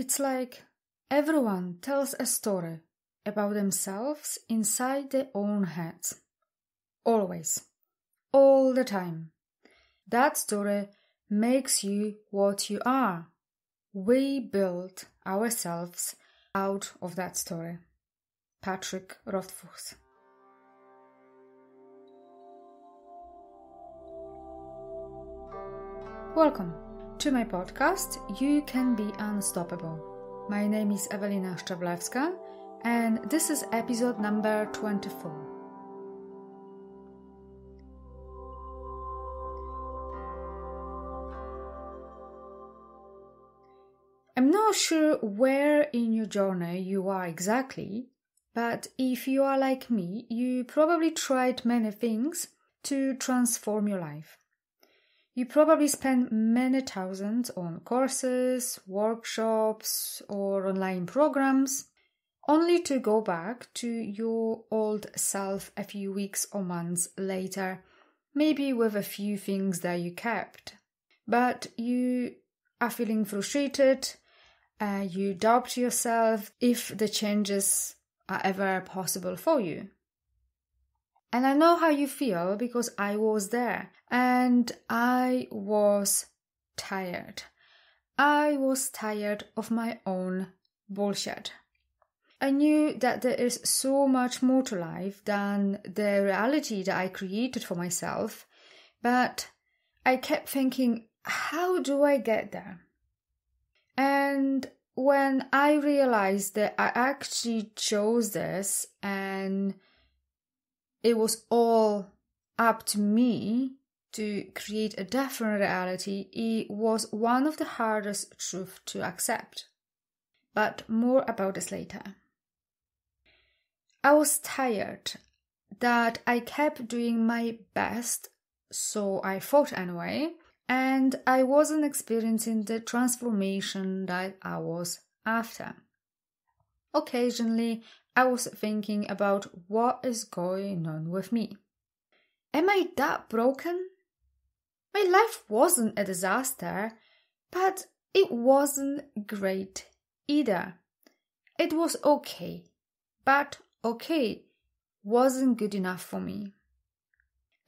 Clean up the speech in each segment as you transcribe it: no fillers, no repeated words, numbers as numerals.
It's like everyone tells a story about themselves inside their own heads. Always. All the time. That story makes you what you are. We build ourselves out of that story. Patrick Rothfuss. Welcome to my podcast, You Can Be Unstoppable. My name is Ewelina Szczeblewska, and this is episode number 24. I'm not sure where in your journey you are exactly, but if you are like me, you probably tried many things to transform your life. You probably spent many thousands on courses, workshops, or online programs, only to go back to your old self a few weeks or months later, maybe with a few things that you kept. But you are feeling frustrated. You doubt yourself if the changes are ever possible for you. And I know how you feel because I was there and I was tired. I was tired of my own bullshit. I knew that there is so much more to life than the reality that I created for myself, but I kept thinking, how do I get there? And when I realized that I actually chose this and it was all up to me to create a different reality, it was one of the hardest truths to accept. But more about this later. I was tired that I kept doing my best, so I thought anyway, and I wasn't experiencing the transformation that I was after. Occasionally, I was thinking about what is going on with me. Am I that broken? My life wasn't a disaster, but it wasn't great either. It was okay, but okay wasn't good enough for me.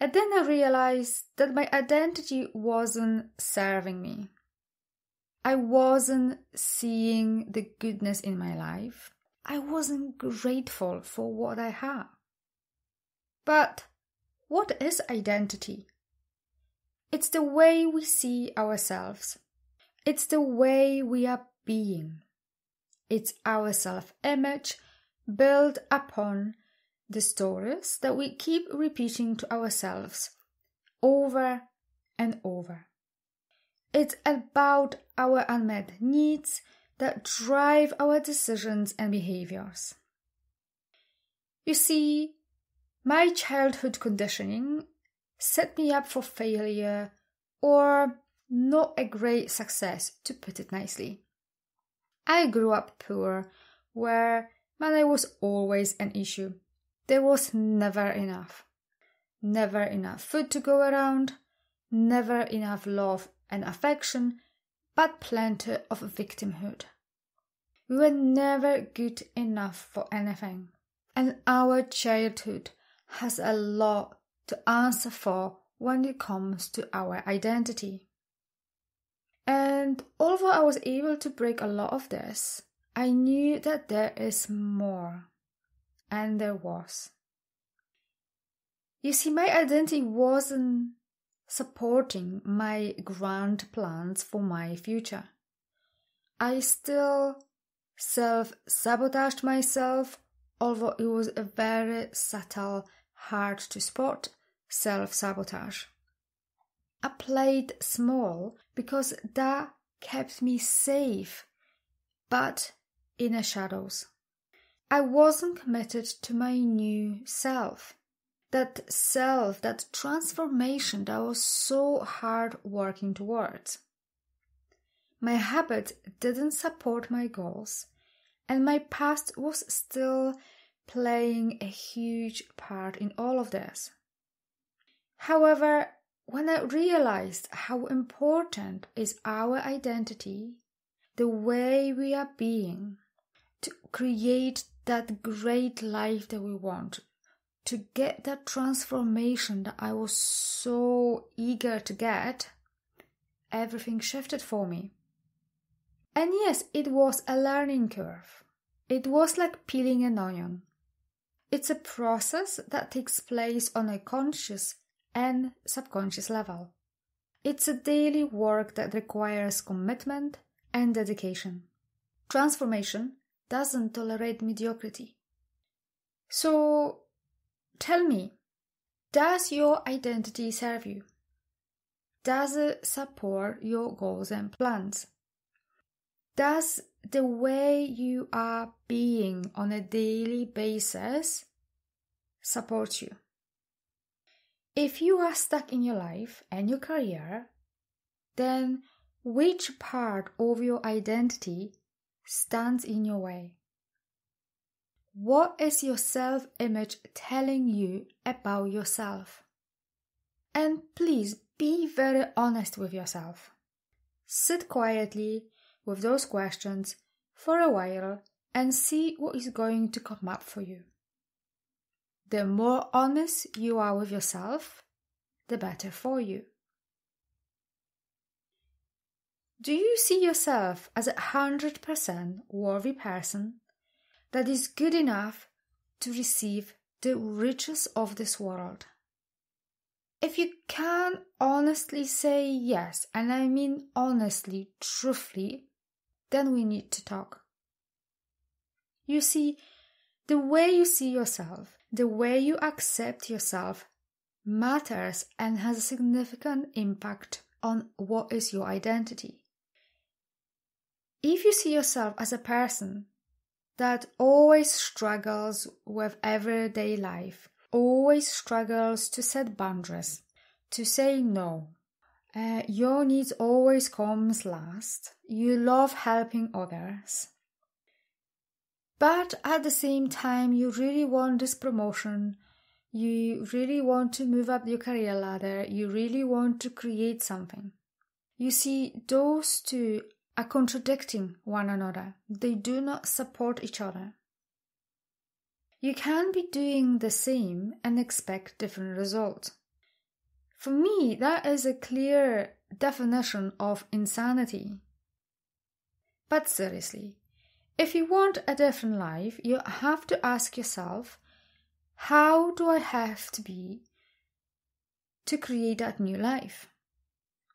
And then I realized that my identity wasn't serving me. I wasn't seeing the goodness in my life. I wasn't grateful for what I have. But what is identity? It's the way we see ourselves. It's the way we are being. It's our self-image built upon the stories that we keep repeating to ourselves over and over. It's about our unmet needs that drive our decisions and behaviors. You see, my childhood conditioning set me up for failure or not a great success, to put it nicely. I grew up poor, where money was always an issue. There was never enough. Never enough food to go around, never enough love and affection, but plenty of victimhood. We were never good enough for anything, and our childhood has a lot to answer for when it comes to our identity. And although I was able to break a lot of this, I knew that there is more. And there was. You see, my identity wasn't supporting my grand plans for my future. I still self-sabotaged myself, although it was a very subtle, hard to spot self-sabotage. I played small because that kept me safe, but in the shadows. I wasn't committed to my new self. That transformation that I was so hard working towards. My habit didn't support my goals, and my past was still playing a huge part in all of this. However, when I realized how important is our identity, the way we are being, to create that great life that we want, to get that transformation that I was so eager to get, everything shifted for me. And yes, it was a learning curve. It was like peeling an onion. It's a process that takes place on a conscious and subconscious level. It's a daily work that requires commitment and dedication. Transformation doesn't tolerate mediocrity. So, tell me, does your identity serve you? Does it support your goals and plans? Does the way you are being on a daily basis support you? If you are stuck in your life and your career, then which part of your identity stands in your way? What is your self-image telling you about yourself? And please be very honest with yourself. Sit quietly with those questions for a while and see what is going to come up for you. The more honest you are with yourself, the better for you. Do you see yourself as a 100% worthy person that is good enough to receive the riches of this world? If you can honestly say yes, and I mean honestly, truthfully, then we need to talk. You see, the way you see yourself, the way you accept yourself matters and has a significant impact on what is your identity. If you see yourself as a person that always struggles with everyday life, always struggles to set boundaries, to say no, your needs always comes last, you love helping others, but at the same time you really want this promotion, you really want to move up your career ladder, you really want to create something. You see, those two are contradicting one another. They do not support each other. You can't be doing the same and expect different results. For me, that is a clear definition of insanity. But seriously, if you want a different life, you have to ask yourself, how do I have to be to create that new life?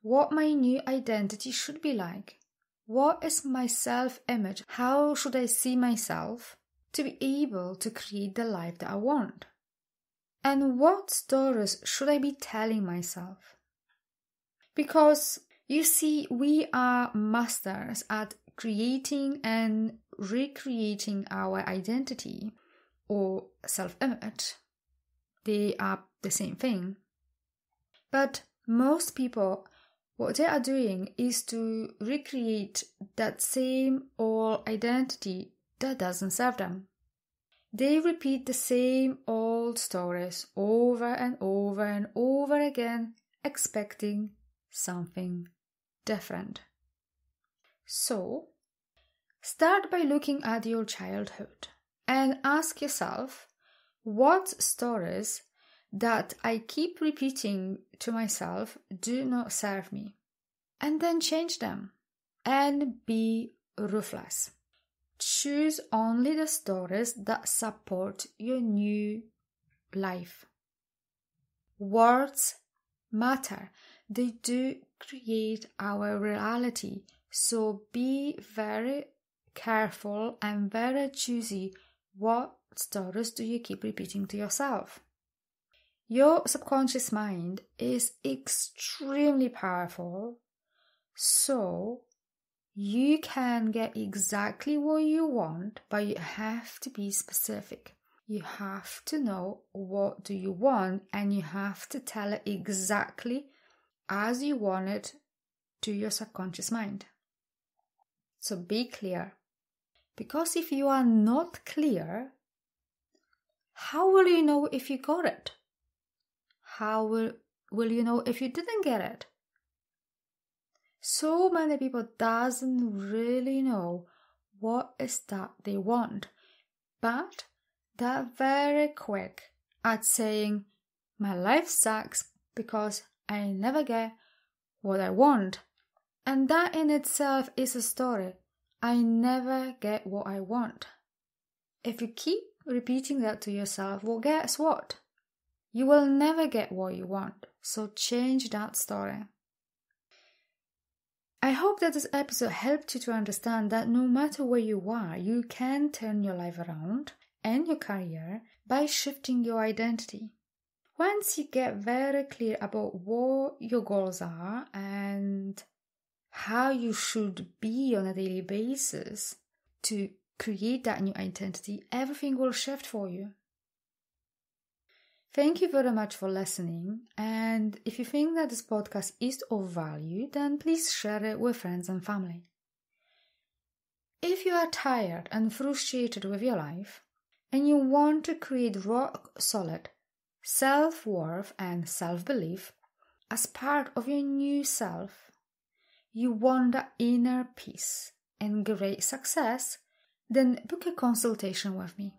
What my new identity should be like? What is my self-image? How should I see myself to be able to create the life that I want? And what stories should I be telling myself? Because, you see, we are masters at creating and recreating our identity or self-image. They are the same thing. But most people, what they are doing is to recreate that same old identity that doesn't serve them. They repeat the same old stories over and over and over again, expecting something different. So, start by looking at your childhood and ask yourself, what stories that I keep repeating to myself do not serve me? And then change them and be ruthless. Choose only the stories that support your new life. Words matter. They do create our reality. So be very careful and very choosy. What stories do you keep repeating to yourself? Your subconscious mind is extremely powerful, so you can get exactly what you want, but you have to be specific. You have to know what do you want, and you have to tell it exactly as you want it to your subconscious mind. So be clear. Because if you are not clear, how will you know if you got it? How will you know if you didn't get it? So many people doesn't really know what is that they want, but they're very quick at saying, my life sucks because I never get what I want. And that in itself is a story. I never get what I want. If you keep repeating that to yourself, well, guess what? You will never get what you want. So change that story. I hope that this episode helped you to understand that no matter where you are, you can turn your life around and your career by shifting your identity. Once you get very clear about what your goals are and how you should be on a daily basis to create that new identity, everything will shift for you. Thank you very much for listening, and if you think that this podcast is of value, then please share it with friends and family. If you are tired and frustrated with your life, and you want to create rock-solid self-worth and self-belief as part of your new self, you want that inner peace and great success, then book a consultation with me.